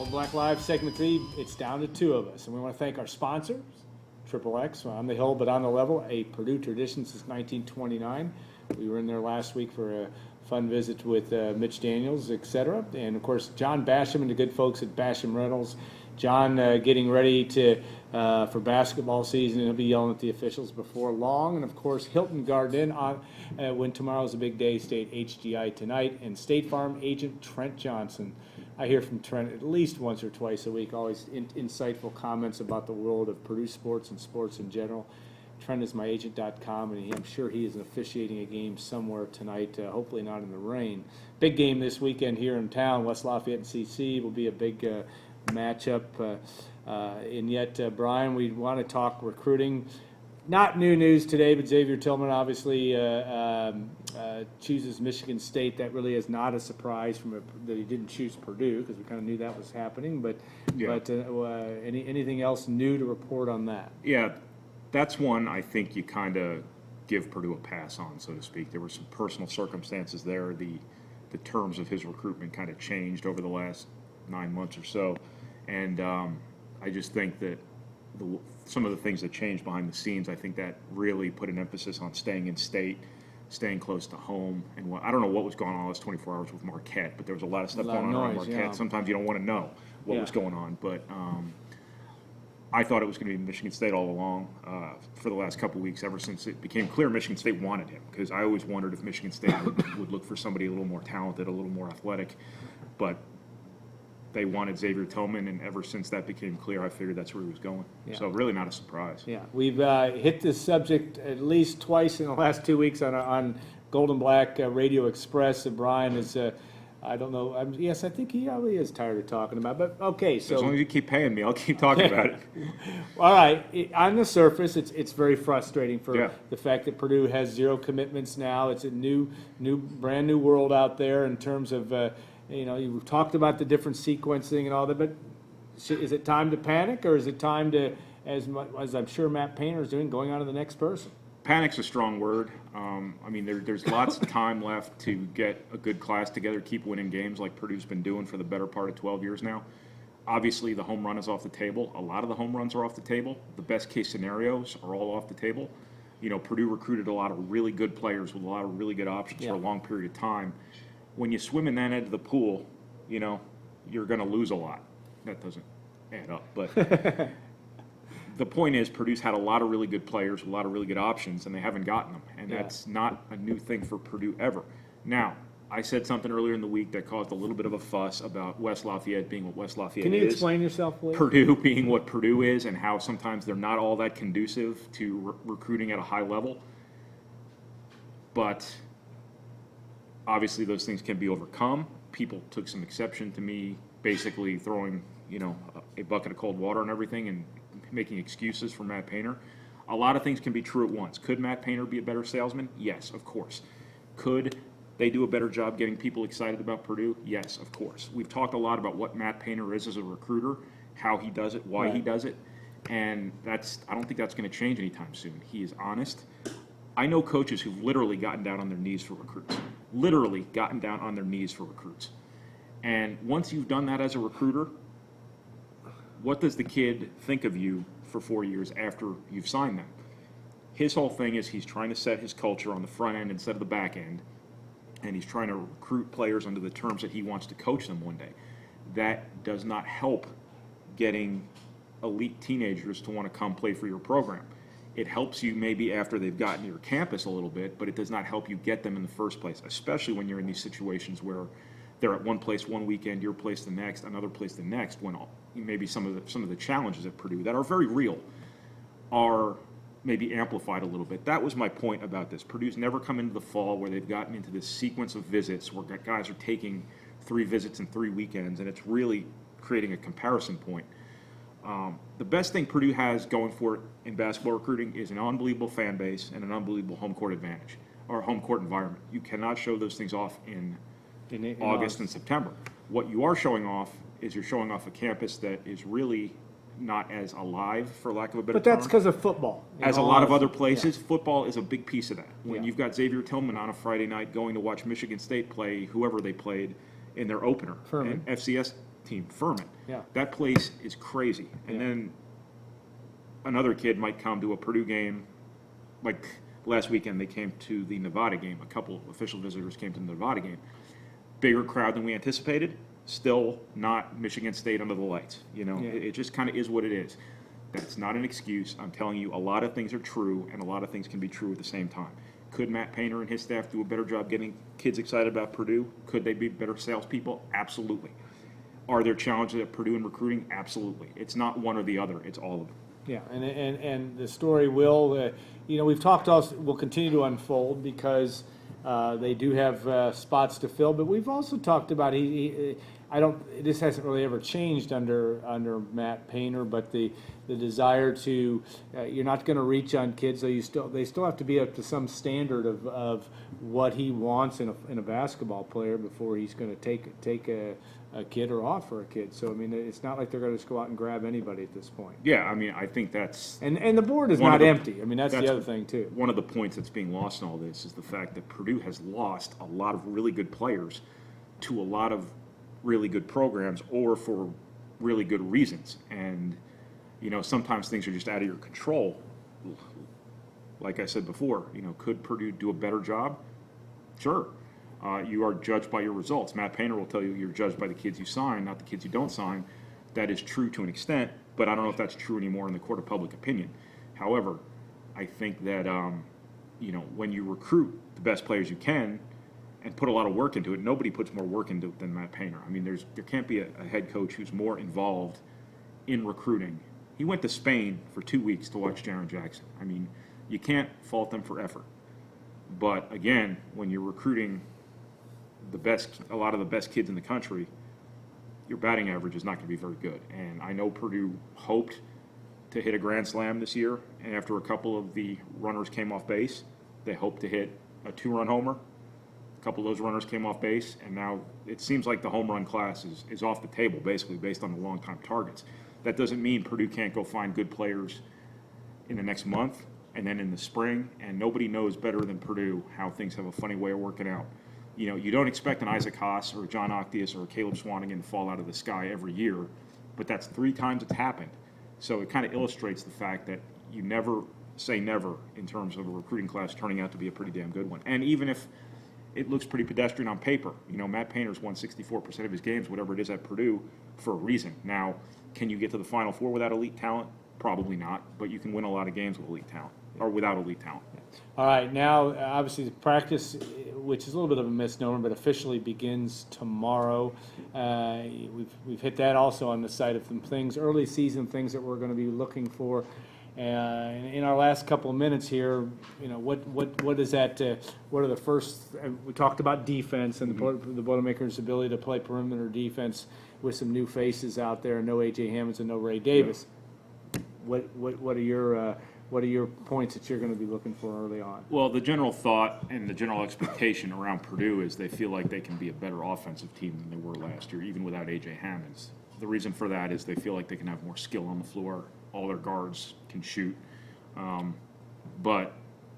Golden Black Live, segment 3, it's down to 2 of us. And we want to thank our sponsors, Triple X, on the hill but on the level, a Purdue tradition since 1929. We were in there last week for a fun visit with Mitch Daniels, etc. And, of course, John Basham and the good folks at Basham Reynolds. John getting ready for basketball season, and he'll be yelling at the officials before long. And, of course, Hilton Garden when tomorrow's a big day, State HGI tonight. And State Farm agent Trent Johnson. I hear from Trent at least once or twice a week, always insightful comments about the world of Purdue sports and sports in general. Trent is myagent.com, and I'm sure he is officiating a game somewhere tonight, hopefully not in the rain. Big game this weekend here in town. West Lafayette and CC will be a big matchup. And yet, Brian, we want to talk recruiting. Not new news today, but Xavier Tillman obviously chooses Michigan State. That really is not a surprise that he didn't choose Purdue, because we kind of knew that was happening. But anything else new to report on that? Yeah, that's one I think you kind of give Purdue a pass on, so to speak. There were some personal circumstances there. The terms of his recruitment kind of changed over the last 9 months or so. And I just think that some of the things that changed behind the scenes, I think that really put an emphasis on staying in state, staying close to home. And I don't know what was going on last 24 hours with Marquette, but there was a lot of stuff going on around Marquette. Yeah. Sometimes you don't want to know what was going on. But I thought it was going to be Michigan State all along for the last couple of weeks, ever since it became clear Michigan State wanted him. Because I always wondered if Michigan State would look for somebody a little more talented, a little more athletic. But they wanted Xavier Tillman, and ever since that became clear, I figured that's where he was going. Yeah. So really not a surprise. Yeah, we've hit this subject at least twice in the last 2 weeks on Golden Black Radio Express. And Brian is, I don't know, yes, I think he probably is tired of talking about it. But okay, so as long as you keep paying me, I'll keep talking about it. All right, on the surface, it's very frustrating for the fact that Purdue has 0 commitments now. It's a brand new world out there in terms of. You've talked about the different sequencing and all that, but is it time to panic, or is it time to, as I'm sure Matt Painter is doing, going on to the next person? Panic's a strong word. There's lots of time left to get a good class together, keep winning games like Purdue's been doing for the better part of 12 years now. Obviously, the home run is off the table. A lot of the home runs are off the table. The best case scenarios are all off the table. Purdue recruited a lot of really good players with a lot of really good options for a long period of time. When you swim in that end of the pool, you're going to lose a lot. That doesn't add up. But the point is, Purdue's had a lot of really good players, a lot of really good options, and they haven't gotten them. And that's not a new thing for Purdue ever. Now, I said something earlier in the week that caused a little bit of a fuss about West Lafayette being what West Lafayette is. Can you explain yourself, please? Purdue being what Purdue is, and how sometimes they're not all that conducive to recruiting at a high level. But obviously, those things can be overcome. People took some exception to me basically throwing, a bucket of cold water on everything and making excuses for Matt Painter. A lot of things can be true at once. Could Matt Painter be a better salesman? Yes, of course. Could they do a better job getting people excited about Purdue? Yes, of course. We've talked a lot about what Matt Painter is as a recruiter, how he does it, why he does it, and I don't think that's going to change anytime soon. He is honest. I know coaches who've literally gotten down on their knees for recruits. Literally gotten down on their knees for recruits. And once you've done that as a recruiter, what does the kid think of you for 4 years after you've signed them? His whole thing is he's trying to set his culture on the front end instead of the back end, and he's trying to recruit players under the terms that he wants to coach them one day. That does not help getting elite teenagers to want to come play for your program. It helps you maybe after they've gotten to your campus a little bit, but it does not help you get them in the first place, especially when you're in these situations where they're at one place one weekend, your place the next, another place the next, when maybe some of the challenges at Purdue that are very real are maybe amplified a little bit. That was my point about this. Purdue's never come into the fall where they've gotten into this sequence of visits where guys are taking 3 visits in 3 weekends, and it's really creating a comparison point. The best thing Purdue has going for it in basketball recruiting is an unbelievable fan base and an unbelievable home court advantage, or home court environment. You cannot show those things off in August and September. What you are showing off is you're showing off a campus that is really not as alive, for lack of a better term. But that's because of football. As a lot of other places, football is a big piece of that. When you've got Xavier Tillman on a Friday night going to watch Michigan State play whoever they played in their opener, and FCS team, Furman. Yeah. That place is crazy. And Yeah. then another kid might come to a Purdue game, like last weekend they came to the Nevada game. A couple of official visitors came to the Nevada game. Bigger crowd than we anticipated. Still not Michigan State under the lights. You know, Yeah. it just kind of is what it is. That's not an excuse. I'm telling you, a lot of things are true, and a lot of things can be true at the same time. Could Matt Painter and his staff do a better job getting kids excited about Purdue? Could they be better salespeople? Absolutely. Are there challenges at Purdue in recruiting? Absolutely. It's not one or the other. It's all of them. Yeah, and the story will, we've talked also, will continue to unfold because they do have spots to fill, but we've also talked about this hasn't really ever changed under Matt Painter, but the desire to you're not going to reach on kids, so they still have to be up to some standard of what he wants in a basketball player before he's going to take a kid or offer a kid. So I mean, it's not like they're going to just go out and grab anybody at this point. Yeah, I mean, I think that's And the board is not empty. I mean, that's the other thing too. one of the points that's being lost in all this is the fact that Purdue has lost a lot of really good players to a lot of really good programs or for really good reasons. And, sometimes things are just out of your control. Like I said before, could Purdue do a better job? Sure. You are judged by your results. Matt Painter will tell you you're judged by the kids you sign, not the kids you don't sign. That is true to an extent, but I don't know if that's true anymore in the court of public opinion. However, I think that, when you recruit the best players you can and put a lot of work into it, nobody puts more work into it than Matt Painter. I mean, there can't be a head coach who's more involved in recruiting. He went to Spain for 2 weeks to watch Jaren Jackson. I mean, you can't fault them for effort. But again, when you're recruiting a lot of the best kids in the country, your batting average is not going to be very good. And I know Purdue hoped to hit a grand slam this year, and after a couple of the runners came off base, they hoped to hit a 2-run homer. A couple of those runners came off base, and now it seems like the home run class is off the table, basically, based on the long-time targets. That doesn't mean Purdue can't go find good players in the next month and then in the spring, and nobody knows better than Purdue how things have a funny way of working out. You don't expect an Isaac Haas or a John Octius or a Caleb Swanigan to fall out of the sky every year, but that's 3 times it's happened. So it kind of illustrates the fact that you never say never in terms of a recruiting class turning out to be a pretty damn good one. And even if it looks pretty pedestrian on paper, Matt Painter's won 64% of his games, whatever it is at Purdue, for a reason. Now, can you get to the Final Four without elite talent? Probably not, but you can win a lot of games with elite talent, or without elite talent. All right, now obviously the practice, which is a little bit of a misnomer, but officially begins tomorrow. We've hit that also on the side of some things, early season things that we're going to be looking for. In our last couple of minutes here, what is that? What are the first? We talked about defense and the Boilermakers' ability to play perimeter defense with some new faces out there. No A.J. Hammonds and no Ray Davis. Yeah. What are your points that you're going to be looking for early on? Well, the general thought and the general expectation around Purdue is they feel like they can be a better offensive team than they were last year, even without A.J. Hammonds. The reason for that is they feel like they can have more skill on the floor. All their guards can shoot. But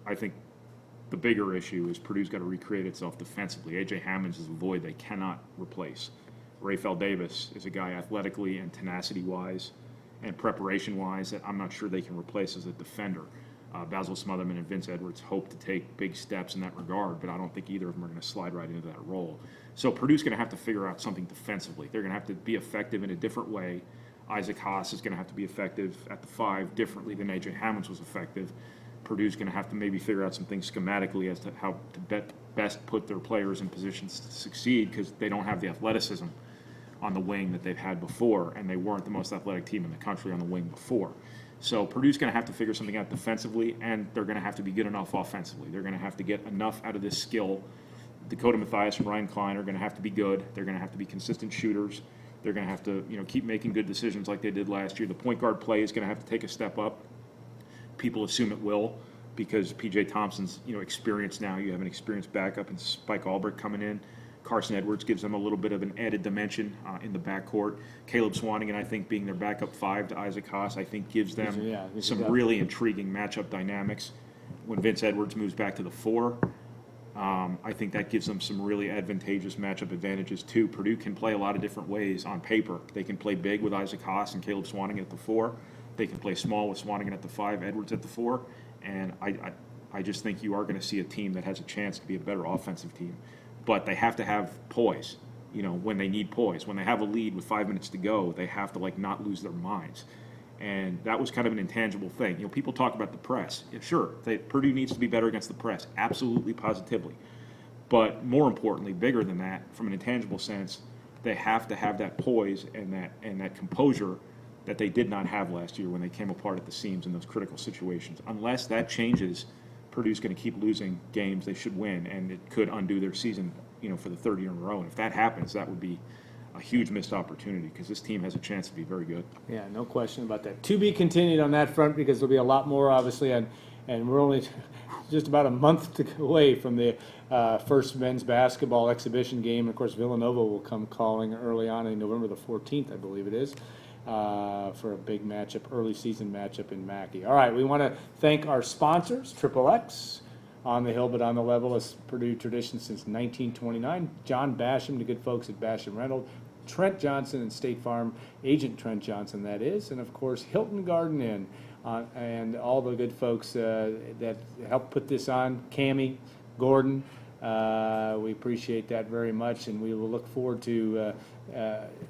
I think the bigger issue is Purdue's got to recreate itself defensively. A.J. Hammonds is a void they cannot replace. Rafael Davis is a guy athletically and tenacity-wise and preparation-wise that I'm not sure they can replace as a defender. Basil Smotherman and Vince Edwards hope to take big steps in that regard, but I don't think either of them are going to slide right into that role. So Purdue's going to have to figure out something defensively. They're going to have to be effective in a different way. Isaac Haas is going to have to be effective at the 5 differently than A.J. Hammonds was effective. Purdue's going to have to maybe figure out some things schematically as to how to best put their players in positions to succeed, because they don't have the athleticism on the wing that they've had before, and they weren't the most athletic team in the country on the wing before. So Purdue's going to have to figure something out defensively, and they're going to have to be good enough offensively. They're going to have to get enough out of this skill. Dakota Mathias and Ryan Klein are going to have to be good. They're going to have to be consistent shooters. They're going to have to, keep making good decisions like they did last year. The point guard play is going to have to take a step up. People assume it will, because P.J. Thompson's, experienced now. You have an experienced backup in Spike Albrecht coming in. Carson Edwards gives them a little bit of an added dimension in the backcourt. Caleb Swanigan, I think, being their backup 5 to Isaac Haas, I think gives them some really intriguing matchup dynamics. When Vince Edwards moves back to the 4, I think that gives them some really advantageous matchup advantages too. Purdue can play a lot of different ways on paper. They can play big with Isaac Haas and Caleb Swanigan at the 4. They can play small with Swanigan at the 5, Edwards at the 4. And I just think you are going to see a team that has a chance to be a better offensive team. But they have to have poise, when they need poise. When they have a lead with 5 minutes to go, they have to, not lose their minds. And that was kind of an intangible thing. People talk about the press. Yeah, sure, Purdue needs to be better against the press, absolutely, positively. But more importantly, bigger than that, from an intangible sense, they have to have that poise and that composure that they did not have last year when they came apart at the seams in those critical situations. Unless that changes, Purdue's going to keep losing games they should win, and it could undo their season, for the third year in a row. And if that happens, that would be a huge missed opportunity because this team has a chance to be very good. Yeah, no question about that. To be continued on that front because there'll be a lot more, obviously, and we're only just about a month away from the first men's basketball exhibition game. Of course, Villanova will come calling early on in November the 14th, I believe it is, for a big matchup, early season matchup in Mackey. All right, we want to thank our sponsors, XXX, On the Hill but on the Level, as Purdue tradition since 1929. John Basham, the good folks at Basham Reynolds, Trent Johnson and State Farm, Agent Trent Johnson, that is, and of course Hilton Garden Inn, and all the good folks that helped put this on, Cammie, Gordon. We appreciate that very much, and we will look forward to,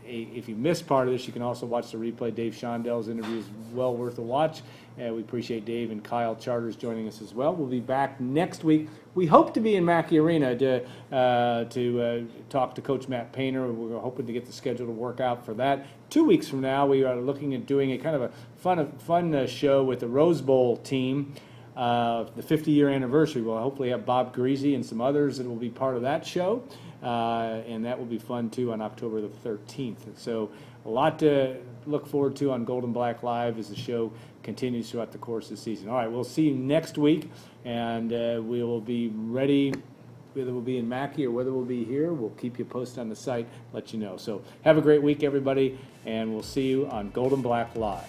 if you missed part of this, you can also watch the replay. Dave Shondell's interview is well worth a watch. We appreciate Dave and Kyle Charters joining us as well. We'll be back next week. We hope to be in Mackey Arena to talk to Coach Matt Painter. We're hoping to get the schedule to work out for that. 2 weeks from now, we are looking at doing a kind of a fun show with the Rose Bowl team. The 50-year anniversary. We'll hopefully have Bob Greasy and some others that will be part of that show, and that will be fun too on October the 13th. And so a lot to look forward to on Gold and Black Live as the show continues throughout the course of the season. All right, we'll see you next week, and we will be ready, whether we'll be in Mackey or whether we'll be here. We'll keep you posted on the site, let you know. So have a great week, everybody, and we'll see you on Gold and Black Live.